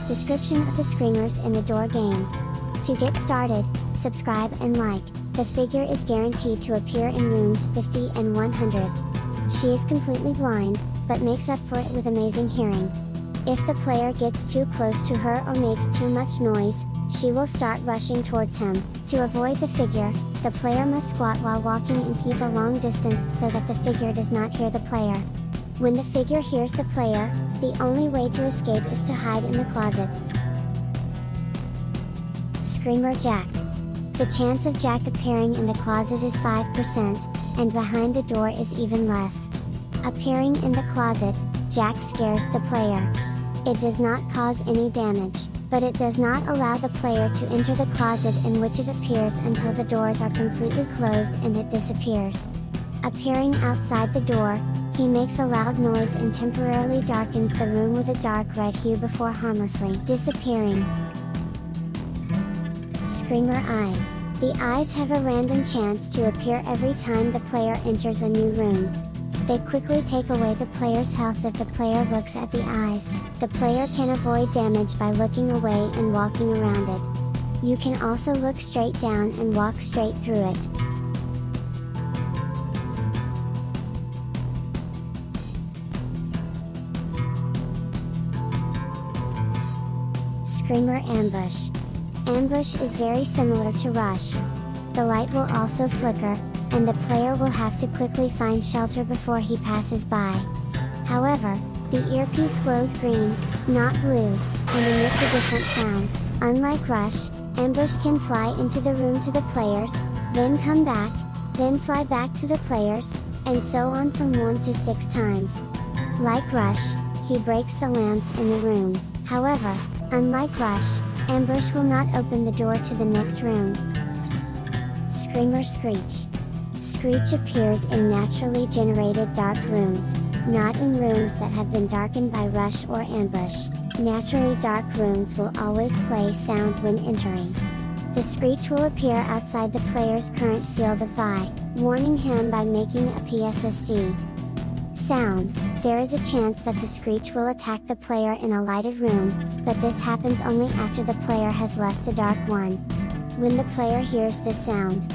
Description of the screamers in the door game. To get started, subscribe and like. The figure is guaranteed to appear in rooms 50 and 100. She is completely blind, but makes up for it with amazing hearing. If the player gets too close to her or makes too much noise, she will start rushing towards him. To avoid the figure, the player must squat while walking and keep a long distance so that the figure does not hear the player. When the figure hears the player, the only way to escape is to hide in the closet. Screamer Jack. The chance of Jack appearing in the closet is 5%, and behind the door is even less. Appearing in the closet, Jack scares the player. It does not cause any damage, but it does not allow the player to enter the closet in which it appears until the doors are completely closed and it disappears. Appearing outside the door, he makes a loud noise and temporarily darkens the room with a dark red hue before harmlessly disappearing. Screamer Eyes. The eyes have a random chance to appear every time the player enters a new room. They quickly take away the player's health if the player looks at the eyes. The player can avoid damage by looking away and walking around it. You can also look straight down and walk straight through it. Screamer Ambush. Ambush is very similar to Rush. The light will also flicker, and the player will have to quickly find shelter before he passes by. However, the earpiece glows green, not blue, and emits a different sound. Unlike Rush, Ambush can fly into the room to the players, then come back, then fly back to the players, and so on from 1 to 6 times. Like Rush, he breaks the lamps in the room. However, unlike Rush, Ambush will not open the door to the next room. Screamer Screech. Screech appears in naturally generated dark rooms, not in rooms that have been darkened by Rush or Ambush. Naturally dark rooms will always play sound when entering. The screech will appear outside the player's current field of eye, warning him by making a PSSD sound. There is a chance that the screech will attack the player in a lighted room, but this happens only after the player has left the dark one. When the player hears this sound,